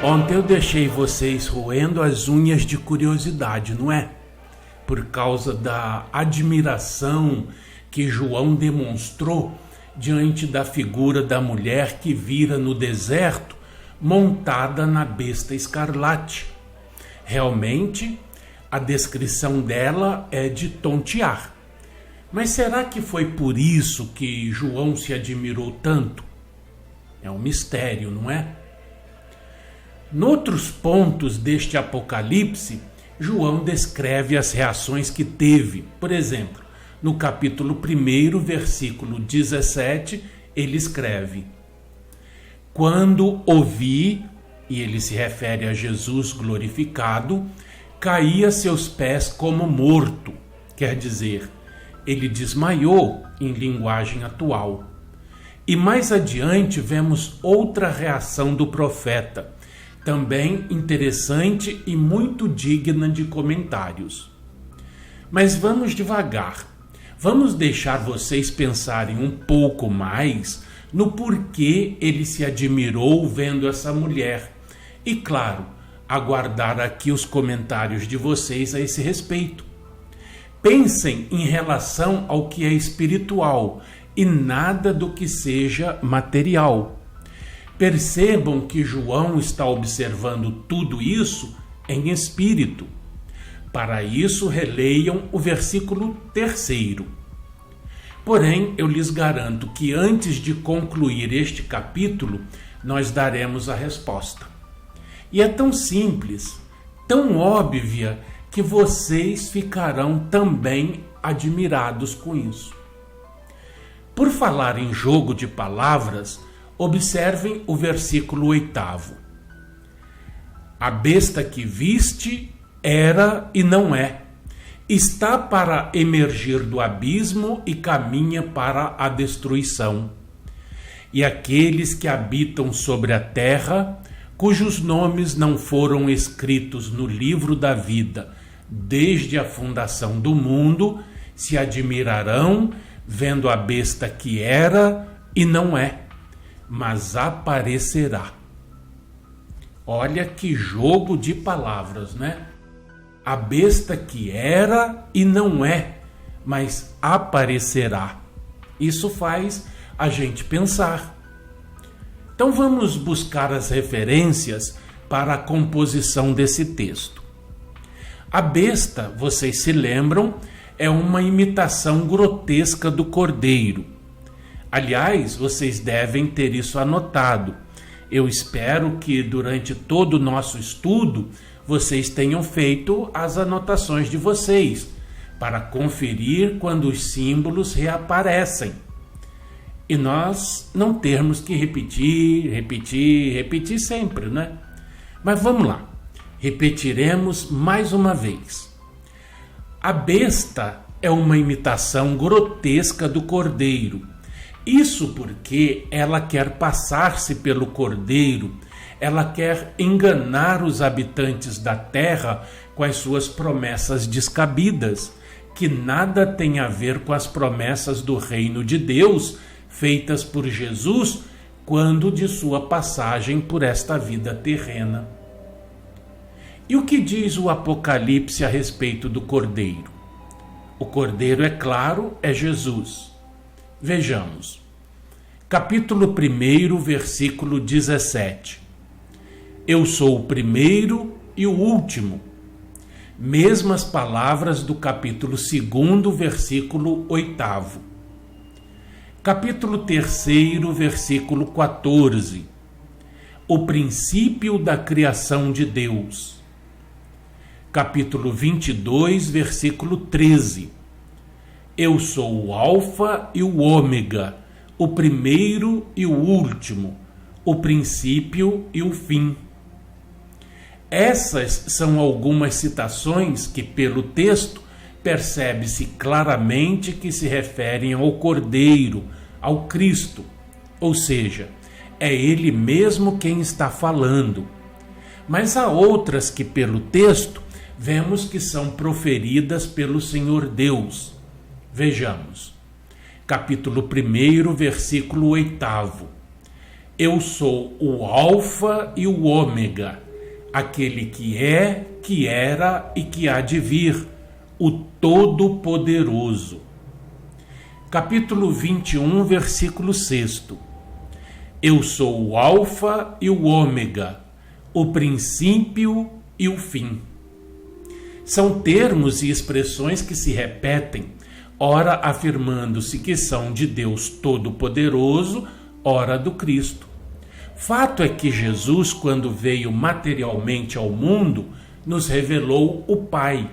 Ontem eu deixei vocês roendo as unhas de curiosidade, não é? Por causa da admiração que João demonstrou diante da figura da mulher que vira no deserto montada na besta escarlate. Realmente, a descrição dela é de tontear. Mas será que foi por isso que João se admirou tanto? É um mistério, não é? Noutros pontos deste Apocalipse, João descreve as reações que teve. Por exemplo, no capítulo 1, versículo 17, ele escreve: quando ouvi, e ele se refere a Jesus glorificado, caí a seus pés como morto. Quer dizer, ele desmaiou em linguagem atual. E mais adiante vemos outra reação do profeta, também interessante e muito digna de comentários. Mas vamos devagar. Vamos deixar vocês pensarem um pouco mais no porquê ele se admirou vendo essa mulher. E, claro, aguardar aqui os comentários de vocês a esse respeito. Pensem em relação ao que é espiritual e nada do que seja material. Percebam que João está observando tudo isso em espírito. Para isso, releiam o versículo 3. Porém, eu lhes garanto que antes de concluir este capítulo, nós daremos a resposta. E é tão simples, tão óbvia, que vocês ficarão também admirados com isso. Por falar em jogo de palavras, observem o versículo 8. A besta que viste era e não é. Está para emergir do abismo e caminha para a destruição. E aqueles que habitam sobre a terra, cujos nomes não foram escritos no livro da vida desde a fundação do mundo, se admirarão vendo a besta que era e não é, mas aparecerá. Olha que jogo de palavras, né? A besta que era e não é, mas aparecerá. Isso faz a gente pensar. Então vamos buscar as referências para a composição desse texto. A besta, vocês se lembram, é uma imitação grotesca do cordeiro. Aliás, vocês devem ter isso anotado. Eu espero que durante todo o nosso estudo vocês tenham feito as anotações de vocês, para conferir quando os símbolos reaparecem. E nós não termos que repetir sempre, né? Mas vamos lá, repetiremos mais uma vez. A besta é uma imitação grotesca do cordeiro. Isso porque ela quer passar-se pelo cordeiro, ela quer enganar os habitantes da terra com as suas promessas descabidas, que nada tem a ver com as promessas do reino de Deus feitas por Jesus quando de sua passagem por esta vida terrena. E o que diz o Apocalipse a respeito do cordeiro? O cordeiro, é claro, é Jesus. Vejamos. Capítulo 1, versículo 17. Eu sou o primeiro e o último. Mesmas palavras do capítulo 2, versículo 8. Capítulo 3, versículo 14. O princípio da criação de Deus. Capítulo 22, versículo 13. Eu sou o Alfa e o Ômega, o primeiro e o último, o princípio e o fim. Essas são algumas citações que, pelo texto, percebe-se claramente que se referem ao Cordeiro, ao Cristo, ou seja, é Ele mesmo quem está falando. Mas há outras que, pelo texto, vemos que são proferidas pelo Senhor Deus. Vejamos. Capítulo 1, versículo 8. Eu sou o Alfa e o Ômega, aquele que é, que era e que há de vir, o Todo-Poderoso. Capítulo 21, versículo 6. Eu sou o Alfa e o Ômega, o princípio e o fim. São termos e expressões que se repetem, ora afirmando-se que são de Deus Todo-Poderoso, ora do Cristo. Fato é que Jesus, quando veio materialmente ao mundo, nos revelou o Pai.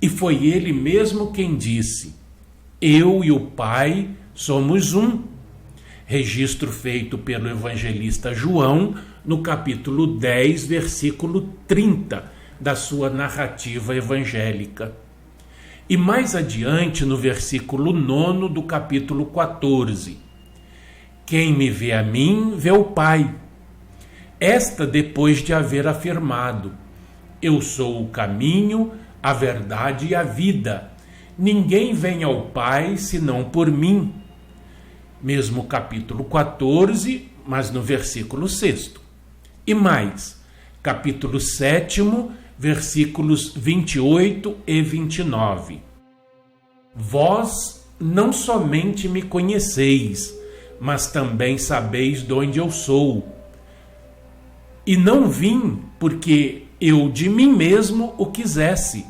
E foi Ele mesmo quem disse: Eu e o Pai somos um. Registro feito pelo evangelista João, no capítulo 10, versículo 30, da sua narrativa evangélica. E mais adiante, no versículo 9 do capítulo 14. Quem me vê a mim, vê o Pai. Esta depois de haver afirmado: Eu sou o caminho, a verdade e a vida. Ninguém vem ao Pai senão por mim. Mesmo capítulo 14, mas no versículo 6. E mais, capítulo 7, versículos 28 e 29. Vós não somente me conheceis, mas também sabeis de onde eu sou. E não vim porque eu de mim mesmo o quisesse,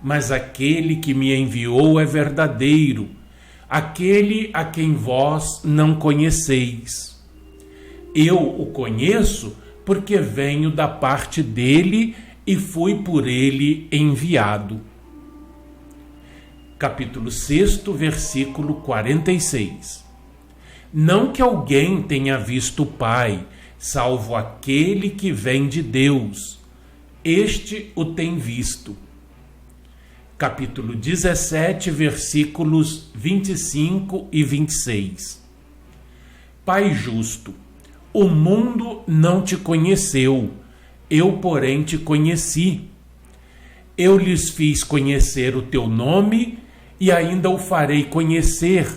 mas aquele que me enviou é verdadeiro, aquele a quem vós não conheceis. Eu o conheço porque venho da parte dele e fui por ele enviado. Capítulo 6, versículo 46. Não que alguém tenha visto o Pai, salvo aquele que vem de Deus. Este o tem visto. Capítulo 17, versículos 25 e 26. Pai justo, o mundo não te conheceu, eu, porém, te conheci. Eu lhes fiz conhecer o teu nome e ainda o farei conhecer,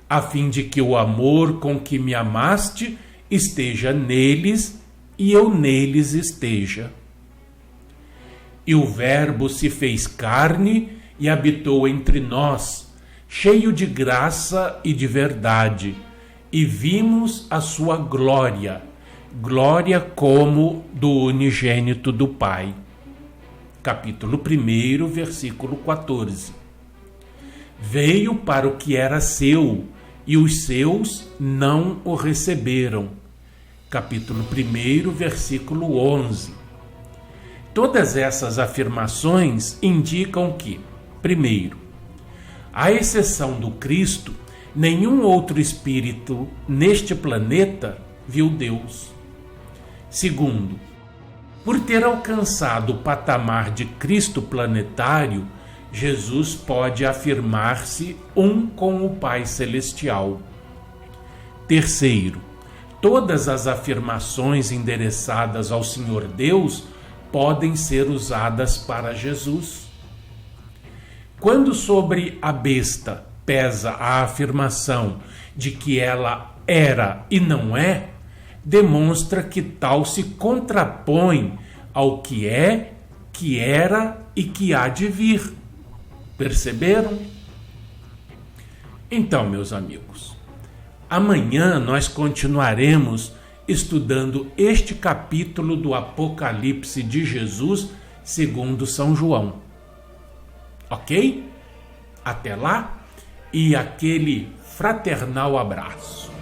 a fim de que o amor com que me amaste esteja neles e eu neles esteja. E o Verbo se fez carne e habitou entre nós, cheio de graça e de verdade, e vimos a sua glória, glória como do unigênito do Pai. Capítulo 1, versículo 14. Veio para o que era seu, e os seus não o receberam. Capítulo 1, versículo 11. Todas essas afirmações indicam que, primeiro, à exceção do Cristo, nenhum outro espírito neste planeta viu Deus. Segundo, por ter alcançado o patamar de Cristo planetário, Jesus pode afirmar-se um com o Pai Celestial. Terceiro, todas as afirmações endereçadas ao Senhor Deus podem ser usadas para Jesus. Quando sobre a besta pesa a afirmação de que ela era e não é, demonstra que tal se contrapõe ao que é, que era e que há de vir. Perceberam? Então, meus amigos, amanhã nós continuaremos estudando este capítulo do Apocalipse de Jesus segundo São João. Ok? Até lá e aquele fraternal abraço.